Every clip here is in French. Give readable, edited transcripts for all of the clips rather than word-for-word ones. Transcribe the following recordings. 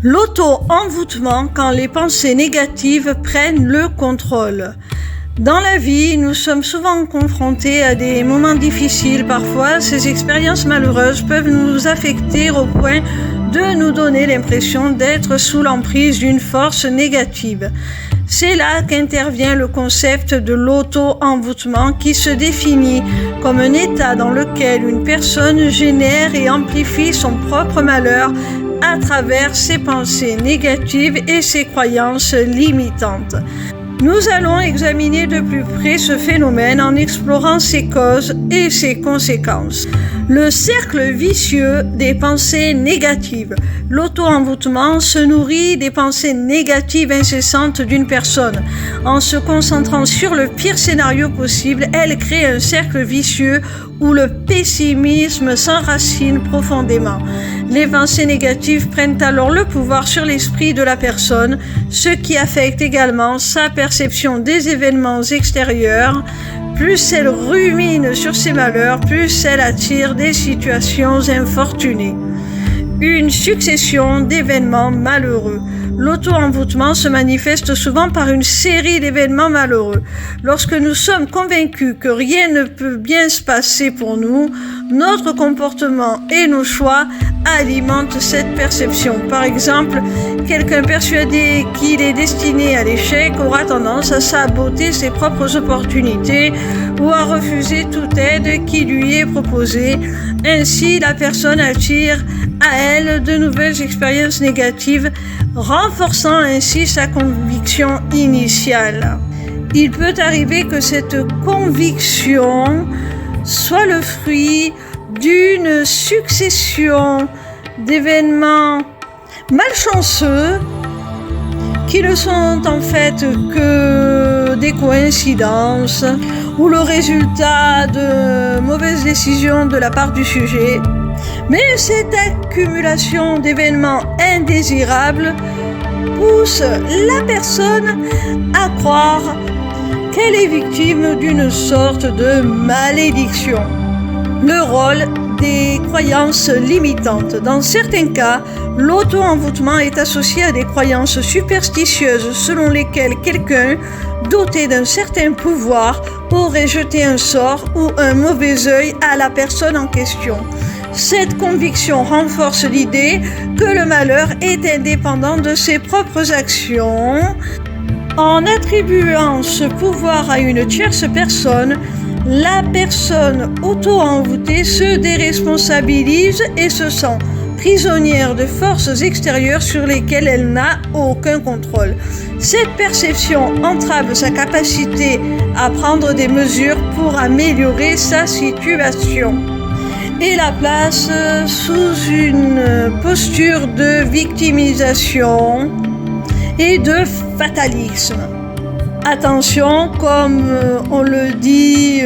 L'auto-envoûtement quand les pensées négatives prennent le contrôle. Dans la vie, nous sommes souvent confrontés à des moments difficiles. Parfois, ces expériences malheureuses peuvent nous affecter au point de nous donner l'impression d'être sous l'emprise d'une force négative. C'est là qu'intervient le concept de l'auto-envoûtement qui se définit comme un état dans lequel une personne génère et amplifie son propre malheur à travers ses pensées négatives et ses croyances limitantes. Nous allons examiner de plus près ce phénomène en explorant ses causes et ses conséquences. Le cercle vicieux des pensées négatives. L'auto-envoûtement se nourrit des pensées négatives incessantes d'une personne. En se concentrant sur le pire scénario possible, elle crée un cercle vicieux où le pessimisme s'enracine profondément. Les pensées négatives prennent alors le pouvoir sur l'esprit de la personne, ce qui affecte également sa perception des événements extérieurs. Plus elle rumine sur ses malheurs, plus elle attire des situations infortunées. Une succession d'événements malheureux. L'auto-envoûtement se manifeste souvent par une série d'événements malheureux. Lorsque nous sommes convaincus que rien ne peut bien se passer pour nous, notre comportement et nos choix alimentent cette perception. Par exemple, quelqu'un persuadé qu'il est destiné à l'échec aura tendance à saboter ses propres opportunités ou à refuser toute aide qui lui est proposée. Ainsi, la personne attire à elle de nouvelles expériences négatives, renforçant ainsi sa conviction initiale. Il peut arriver que cette conviction soit le fruit d'une succession d'événements malchanceux qui ne sont en fait que des coïncidences ou le résultat de mauvaises décisions de la part du sujet. Mais cette accumulation d'événements indésirables pousse la personne à croire qu'elle est victime d'une sorte de malédiction. Le rôle des croyances limitantes. Dans certains cas, l'auto-envoûtement est associé à des croyances superstitieuses selon lesquelles quelqu'un doté d'un certain pouvoir aurait jeté un sort ou un mauvais œil à la personne en question. Cette conviction renforce l'idée que le malheur est indépendant de ses propres actions. En attribuant ce pouvoir à une tierce personne, la personne auto-envoûtée se déresponsabilise et se sent prisonnière de forces extérieures sur lesquelles elle n'a aucun contrôle. Cette perception entrave sa capacité à prendre des mesures pour améliorer sa situation et la place sous une posture de victimisation et de fatalisme. Attention, comme on le dit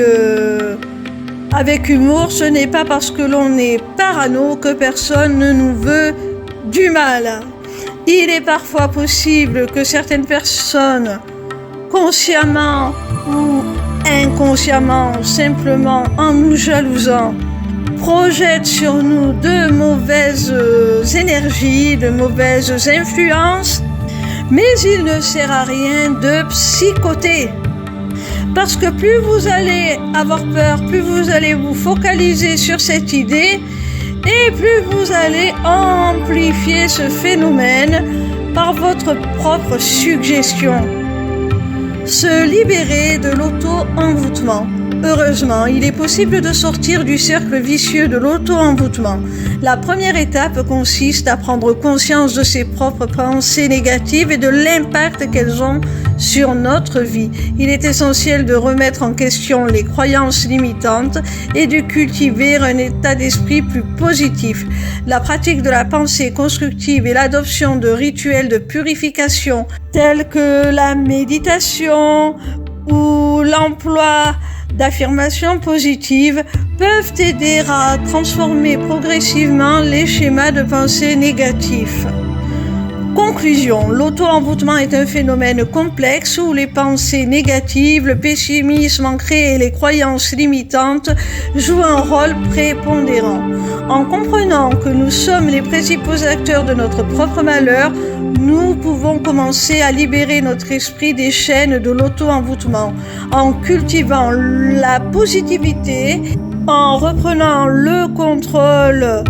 avec humour, ce n'est pas parce que l'on est parano que personne ne nous veut du mal. Il est parfois possible que certaines personnes, consciemment ou inconsciemment, simplement en nous jalousant, projettent sur nous de mauvaises énergies, de mauvaises influences. Mais il ne sert à rien de psychoter. Parce que plus vous allez avoir peur, plus vous allez vous focaliser sur cette idée et plus vous allez amplifier ce phénomène par votre propre suggestion. Se libérer de l'auto-envoûtement. Heureusement, il est possible de sortir du cercle vicieux de l'auto-envoûtement. La première étape consiste à prendre conscience de ses propres pensées négatives et de l'impact qu'elles ont sur notre vie. Il est essentiel de remettre en question les croyances limitantes et de cultiver un état d'esprit plus positif. La pratique de la pensée constructive et l'adoption de rituels de purification tels que la méditation ou l'emploi d'affirmations positives peuvent aider à transformer progressivement les schémas de pensée négatifs. Conclusion, l'auto-envoûtement est un phénomène complexe où les pensées négatives, le pessimisme ancré et les croyances limitantes jouent un rôle prépondérant. En comprenant que nous sommes les principaux acteurs de notre propre malheur, nous pouvons commencer à libérer notre esprit des chaînes de l'auto-envoûtement en cultivant la positivité, en reprenant le contrôle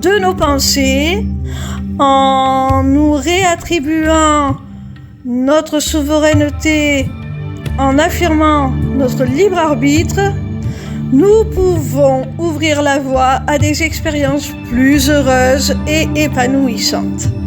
de nos pensées, en nous réattribuant notre souveraineté, en affirmant notre libre arbitre, nous pouvons ouvrir la voie à des expériences plus heureuses et épanouissantes.